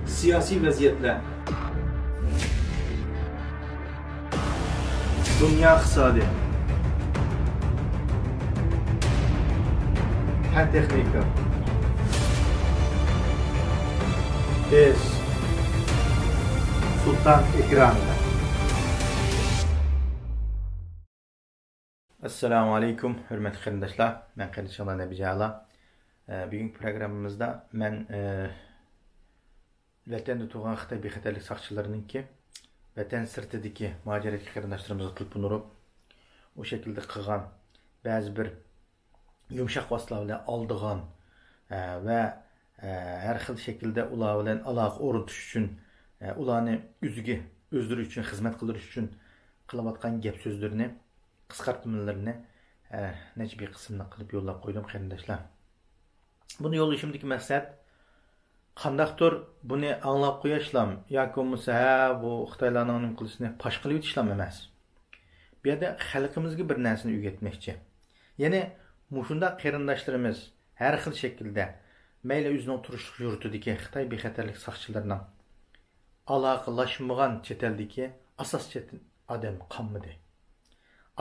Siyasi vaziyetler, dünya iqtisodi, fan texnika, biz Sultan ekranında. Assalamu alaikum, hürmetli qarindoshlar. Men Qilichxon Nabijala. Bugün programımızda men vatanda tug'an Xitoy bexatarlik saqchilarininki vatan sirtidagi muajiratli qarindoshlarimizni qilib unurib, o şekilde qilgan ba'zi bir yumshoq vositalar bilan oldigan va har xil shaklda ular bilan aloqa o'rnatish uchun ularni o'ziga o'zdirish uchun xizmat qildirish uchun qilayotgan gap so'zlarini qisqartmalarni necha bir qismini qilib yo'llab qo'ydim qarindoshlar. Buni yo'llashimdagi maqsad qandaqdir buni anglab qo'yishlam yoki bo'lmasa bu Xitoylarning nima qilishini fosh qilib o'tishlam emas. Bu yerda xalqimizga bir narsani o'rgatmoqchi. Ya'ni mushunda qarindoshlarimiz har xil shaklda mayli o'zining turish yurtidagi Xitoy bexatarlik saqchilarining aloqalashmagan chet eldagi asos odam qolmadi.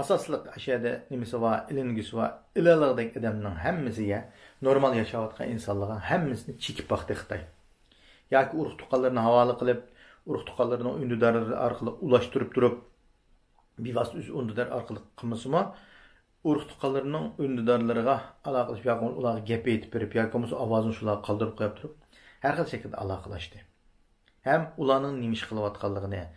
Asaslık aşağıda nimisi var, ilingisi var, ilerlerdeki adamların hemmisiye normal yaşayotgan insanlığa hemmisini çekip baktı Xitay. Yaki uruk tukallarını havalı kılıp, uruk tukallarını ünlüdarları arkalı ulaştırıp durup, bir vasıta ünlüdar arkalı kılması mı, uruk tukallarının ünlüdarlarına alakalaşıp, yaki onlara gepe etip verip, yaki olmasa avazını şulağa kaldırıp koyup durup, her şekilde alakalaştı. Hem ulanın nimiş kılıvatkanlığını,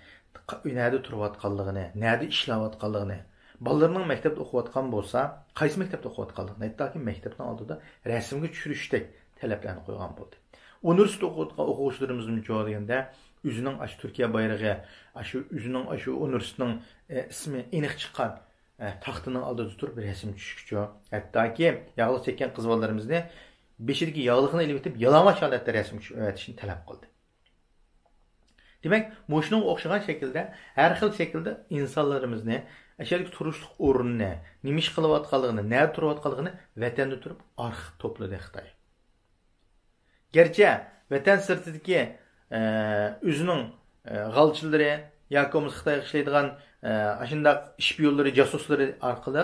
nerede turvatkanlığını, nerede işlavatkanlığını, balalarının mektepte okuvatkan bolsa, qaysi mektepte okuvatkanlığını, hatta ki mektepten aldığı da resimge düşürüştek taleplerini koygan boldu. Üniversite okuvchilarimizning çoğu degende, özünün Türkiye bayrağı, özünün üniversitenin ismi eniq chiqqan taxtının aldığı tutup bir resim düşükçü. Hatta ki yağlı çeken kız balalarimizni beşideki yağlıqını elib etip yalamaç halatda resim öğretişini talep kıldı. Demek, moşunun okşagan şekilde, her xil şekilde insanlarımızı aşağıdaki turuşluq o'rnini, nimish qilayotganligini, nerede turayotganligini vatanda turib arxiv to'pladi Xitoy. Gerçi vatan sirtidagi o'zining g'alchilari yoki bo'lmasa Xitoyga ishlaydigan ashundaq ishbiyonlari, jasuslari orqali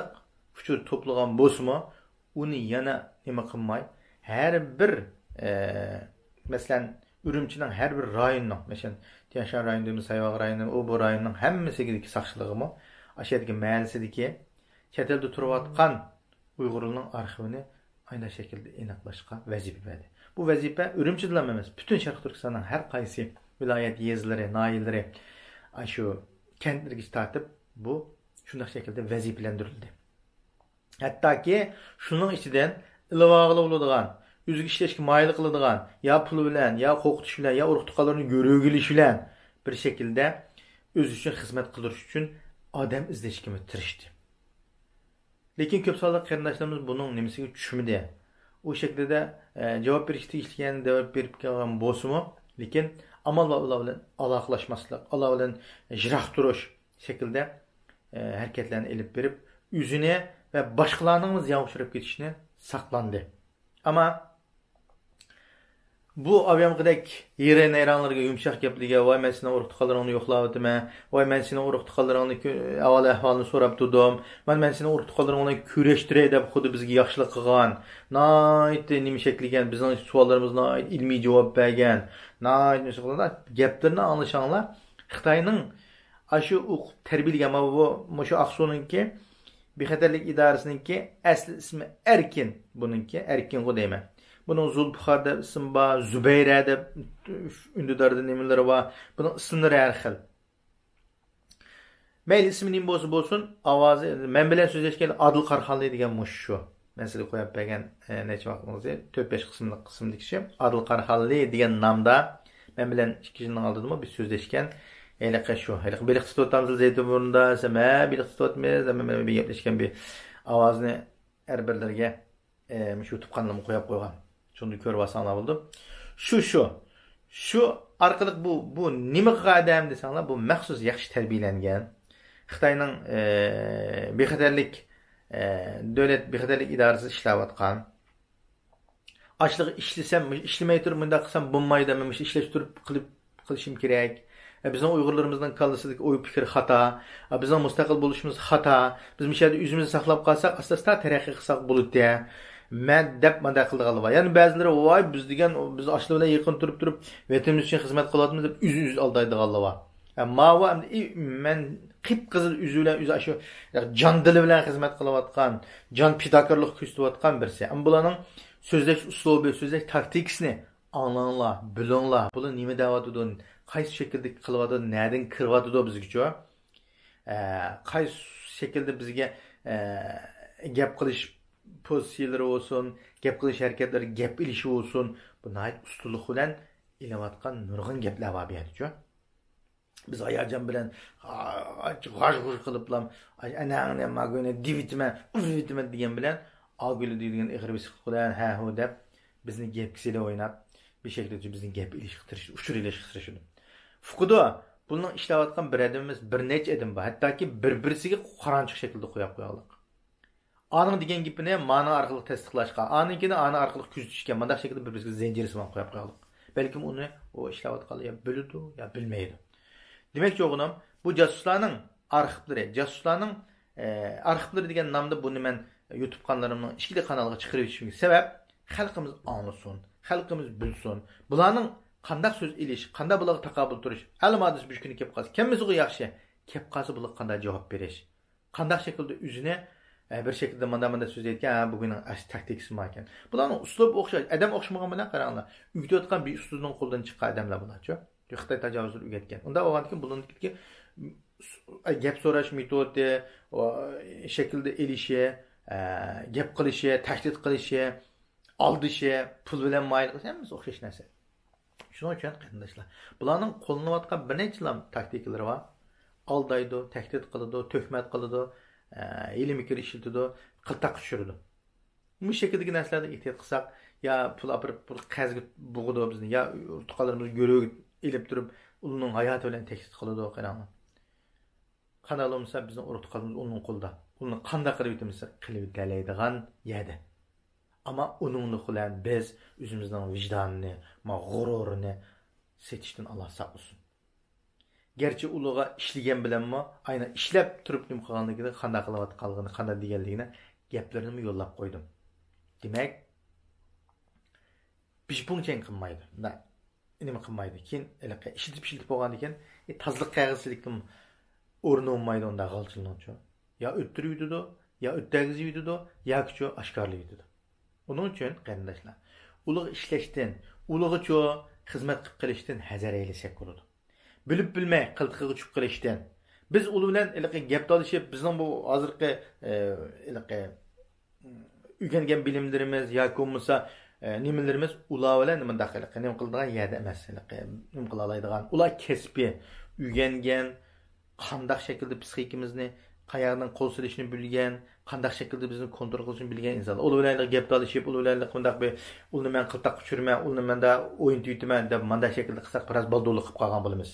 uchur to'plagan bo'lsa-mu, uni yana nima qilmay, har bir masalan Ürümchining har bir rayonning, masalan Tianshan rayonidagi, Sayvaq rayonining, bu rayonning hammasidagi saqchiligimi aşağıdaki mahallesideki chet elda turayotgan Uyg'urlarning arxivini aynı şekilde aniqlashga vazifa berdi. Bu vazifa Ürümchidan emas, bütün Sharq Turkistonning har qaysi viloyat yezlari, noyillari, shu kentlarga tartib bu shunday şekilde vazifalantirildi. Hattoki shuning ichidan ilovag'li bo'ladigan, o'ziga ishlashga mayil qiladigan, ya pul bilan, ya qo'qitish bilan, ya urug' tuqqanlarni go'rgilish bilan bir şekilde o'zi uchun xizmat qildirish uchun adam izlashga tirishdi. Lekin ko'p sonli qarindoshlarimiz buning nimasiga tushmadi. O şekilde javob berishga ishlangan, javob berib kelgan bo'lsa-mu, lekin amal va ular bilan aloqalashmaslik, ular bilan jiroq turish shaklda harakatlarni elib berib, o'zini va boshqalarning ziyon uchrab ketishini saqlandi. Ama bu avyamqidek yere neyranlarga yumshaq gapliga voy men seni urug' tuqqanlaringni yo'qlab o'taman, voy men seni urug' tuqqanlaringni avval ahvolini so'rab turdim, men seni urug' tuqqanlaringni kurashtiray deb xuddi bizga yaxshilik qilgan, noit nima shakligan bizning savollarimizga ilmiy javob bergan, noit nima gaplarni anglashanglar, Xitoyning shu tarbiyalagan bu shu Aqsuninki bexatarlik idorasininki asli ismi Erkin, buningki Erkin deyman. Bunun Zulbuxar deb ismi var, Zübeyre deb ünlüdarda nimeleri var. Bunun isimleri her xil. Mayli ismi nima bo'lsa bo'lsin, ovozi men bilan so'zlashgan Adil Qarxonli degan mush shu. Men sizga qo'yib bergan necha vaqtingizda 4-5 qismlik kishi Adil Qarxonli degan nomda men bilan 2 yilning oldida biz so'zlashgan. Aylaqa shu. Aylaqa beliq tutamiz Zeytinburunda, sama beliq tutamiz, men bir gaplashgan bir ovozni har birlariga shu YouTube kanalıma qo'yib qo'ygan. Şunu ko'rib olsanglar bo'ldi. Şu arqaliq bu nima qilgan desanglar, bu maxsus yaxshi tarbiyalangan Xitoyning bexatarlik davlat bexatarlik idorasi ishlayotgan Açlığı işlesem, işlemey turib munda qilsam bo'lmaydi, men ishlash turib qilishim kerak. Bizning Uyg'urlarimizning kallasidagi o'y fikri xato. Bizning mustaqil bo'lishimiz xato. Biz mishada o'zimizni saqlab qolsak, asta-asta taraqqiy qilsak bo'ladi. Men deb manda qildigan va yani ba'zilari voy biz degan biz ochlik bilan yaqin turib vatanimiz uchun xizmat qilyapmiz deb üz aldaydiganlar var. Mava men qip-qizil üz bilan üz shu jon dili bilan xizmat qilayotgan, jon fidokorlik ko'rsatayotgan birisi. Bularning so'zlash uslubi, so'zlash taktikasini anlanglar, bilinglar. Bular nima deyotdi, qaysi shaklda qilyapti, nerdan kiryapti bizga? Qaysi shaklda bizga gap qilish pozitsiyalari olsun, gap qilish harakatlari, gap ilishi olsun, bu nayt ustunlik bilan ilayotgan nurg'un gaplar var bu. Biz ayacan bilen g'ash-g'ush qiliblam, ana magone divitman degan bilan aguli degan ig'ribisi bilan ha hu deb bizni gapkisiyle oynab bir şekilde bizni gap ilişkitirish, uçur ilişkitirish. Fuqdo bunun ishlayotgan bir adamimiz bir necha adam bor. Hattoki bir-birisiga qaranchiq shaklda qo'yib qo'yaylik. Aning degan gapini ma'no orqali tasdiqlashga, aninkini ana orqali kuzatishga, bunday shaklda bir-birisiga zanjir siman qo'yib qo'yaylik. Balkim uni o ishlayotgan ya biladi ya bilmaydi. Demek ki oğlum bu casuslarning arxivlari degan nomda buni men YouTube kanalımın ikkita kanalga chiqarib yetishim sebep xalqimiz anlasın, xalqimiz bilsin. Bularning qanday so'z elish, qanday bularga taqobil turish, almadis bir kuni kelib qolsa, kimisi yaxshi, kelib qolsa bularga qanday javob berish, qanday shaklda o'zini bir şekilde manda söz etken bugünün taktikisi ekan. Bularning uslub o'xshash, adam o'xshamagan bilan qaranglar. Uyutayotgan bir uslubning qo'ldan chiqqan odamlar bular-chi. Xitoy tajovuzini o'rgatgan. Unda o'g'anki bularniki gap so'rash metodi, shaklda elishi, gap qilishi, tahdid qilishi, aldishi, pul bilan mayl qilish hammasi o'xshash narsa. Shuning uchun qarindoshlar, bularning qo'llanayotgan bir necha taktikalari bor. Aldaydi, tahdid qiladi, tuhmat qiladi, ilm fikr ishlatadi, qiltaq tushiradi. Bu shakldagi narsalarga ehtiyot qilsak, ya pul apirib pul qazg'i bug'idi bizni, ya tuqalarimiz görüp elib turib, uning hayoti bilan tahdid qiladi qaranglar. Qanday bo'lsa bizning urtuqlarimiz uning qo'lida. Uni qanday qilib yetimiz qilib dalaydigan yerda. Ama onunla bilan biz o'zimizning vijdonini, g'ururini setishdan Alloh saqlasin. Gerçi uluğa işligen bilenmi, aynen işlep turib nim qilganligini, qanday qilayotganligini, qanday deganligini gaplarini yo'llab qo'ydim. Demak, pishpunchen qilmaydi. Nima qilmaydi? Keyin ishiltib bo'lgandan keyin tozliq qayg'usilikning o'rni olmaydi unda g'alchilnochi. Ya o'ttiriydi, ya o'ttagiziydi, ya kuchu oshkorlaydi. Onun uchun qarindoshlar, ulug' ishlashdan, ulug'cha xizmat qilib qilishdan hazar aylasak bo'ladi. Bilib bilmay qiltiqiga tushib qilishdan. Biz ulu bilan gap talashib, bizning bu hozirgi o'rgangan bilimlarimiz yoki bo'lmasa nimalarimiz ular bilan nima qiladigan yerda emas. Nima qila oladigan, ular kasbi, o'rgangan, qanday shaklda psixikamizni qayerdan qo'l silishni bilgan, qanday shaklda bizni kontrol qilishni bilgan inson. Ular bilan gap talashib, ular bilan qanday bir uni men qiltaq tushirman, uni menda o'yin tuytman deb bunday shaklda qilsak, biroz baldorlik qilib qolgan bo'lamiz.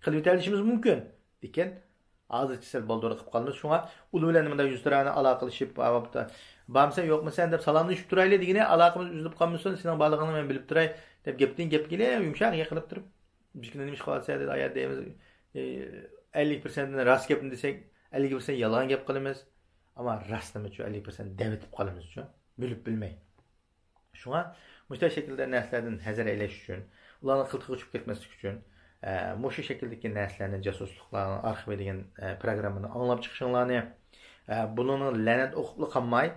Qilib o'tishimiz mumkin. Lekin hozircha sal baldorlik qilib qolamiz. Shunga ular bilan nimada yuzlarni aloqalashib, avabda "Bamsa yo'qmisan?" deb salomlashib turaylik degine aloqamiz uzilib qolmasin, sening borlig'ingni men bilib turay deb gap kelib, yumshoq qilib turib, bizga nima ish qilsa deb ayat deymiz. 50% rost gapni desak, 50% yolg'on gap qilamiz. Ama rastnimi uchun 50% davetib qolamiz uchun bilib bilmay. Shunga mushta shaklda narsalardan hazar aylash uchun, ularni qiltiqqa tushib ketmaslik uchun mushu shakldagi narsalarni jasusliklarni arxivi degan programmani anglab chiqishinglarni, buning la'nat o'qib qolmay,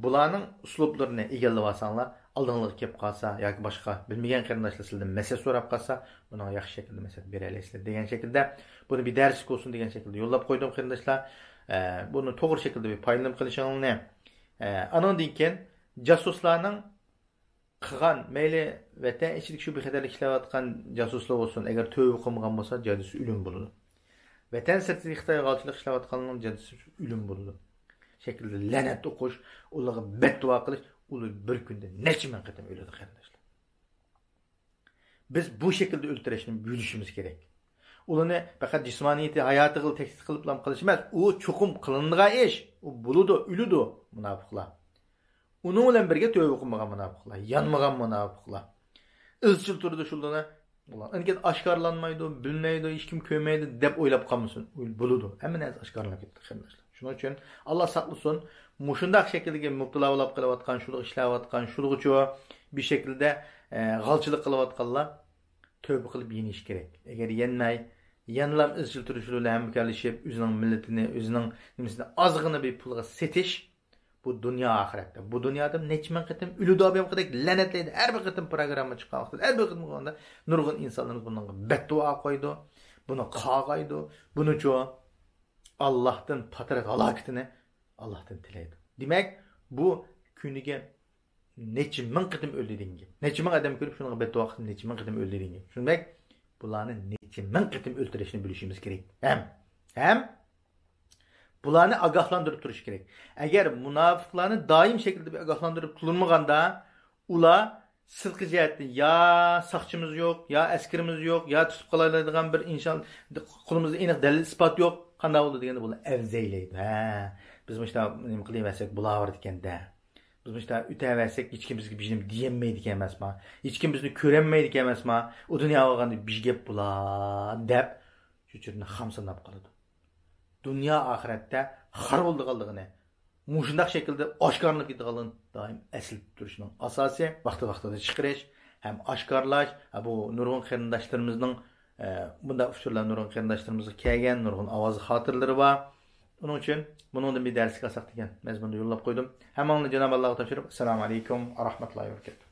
bularning uslublarini egallab olsanglar, oldinglarga kelib qolsa yoki boshqa bilmagan qarindoshlar sizdan masala so'rab qolsa, buni yaxshi shaklda masala bera olasizlar degan shaklda, buni bir dars bo'lsin degan shaklda yo'llab qo'ydim qarindoshlar. Bunu to'g'ri shaklda bir foydalanib qilishingizni. Anondan keyin jasuslarning qilgan mayli vatan ichida shu bexatarlik ishlayotgan jasuslar bo'lsin, agar tövbe qilmagan bo'lsa, jazosi o'lim bo'ladi. Vatan sirtida Xitoy g'alchilik ishlayotganlarning jazosi o'lim bo'ladi. Shaklda la'nat o'qish, ularga beddua qilish, ular bir kunda necha ming qatam o'ladi qarindoshlar. Biz bu shaklda o'ltirishni bilishimiz kerak. Ularni faqat jismoniyati hayotiga tahdid qilib qilish emas, u cho'qim qilinadigan ish. U bo'ludi, o'ludi munofiqlar. Onun bilan birge tövbe qilmagan munofiqlar, yanmagan munofiqlar. Izchil turdi shundana. Ular endi oshkorlanmaydi, bilmaydi, hech kim ko'rmaydi deb o'ylab qolmasin. Bo'ladi. Hamma narsa oshkorlanib ketdi, qardoshlar. Shuning uchun Alloh saqlasin, mushundaq shaklga mubtalo bo'lib qolayotgan, shuni ishlayotgan, shuningcha bir shaklda g'alchilik qilayotganlar tövbe qilib yenish kerak. Agar yenmay, yanlam izchil turish bilan hamkorlashib, o'zining millatini, o'zining nimasini ozg'ini bir pulga setish bu dunyo oxiratda. Bu dunyoda necha qitim uludobim qilib la'natlaydi. Har bir qitim programma chiqqan vaqtda, har bir qitim bo'lganda nurg'un insonlar bunga beddua qo'ydi, buni qag'aydi, bunicho Allohdan patrak halokatini Allohdan tilaydi. Demak, bu kuniga necha ming qitim o'ldiringi. Necha ming odam ko'rib shunga beddua qilib necha ming qitim o'ldiringi. Shunday bularni necha ming qitim o'ldirishni bilishimiz kerak. Ham bularni ogohlantirib turish kerak. Agar munofiqlarni doim shaklda bir ogohlantirib turilmaganda, ular sirtqi jihatdan ya saqchimiz yo'q, ya askarimiz yo'q, ya tutib qolaydigan bir inson qo'limizda aniq dalil isbot yo'q, qanday bo'ldi deganda bular avzaylaydi. Biz mana nima qilaversak bular ekanda. Biz mana o'taversak hech kim bizga bijim deyolmaydi ekan emasmi? Hech kim bizni ko'rolmaydi ekan emasmi? U dunyoga olganda bijgap bular deb shuchurni xamsanab qoladi. Dünya ahiretdə xar olduğunu, muşundaq şəkildə aşkarlanıb getdiğini daim əsl duruşunun əsası vaxtı-vaxtında çıxırış, həm aşkarlaş, bu nurgun qərindaşlarımızın bunda uçurlar nurgun qərindaşlarımızın kəlgən nurgun avazı xatırları var. Onun üçün bunun da bir dərslik alsaq degan məzmunda yollab qoydum. Həmənlə Cenab-ı Allah'a təşəkkür. Assalamu alaykum və rahmetullahi və bərəkətuh.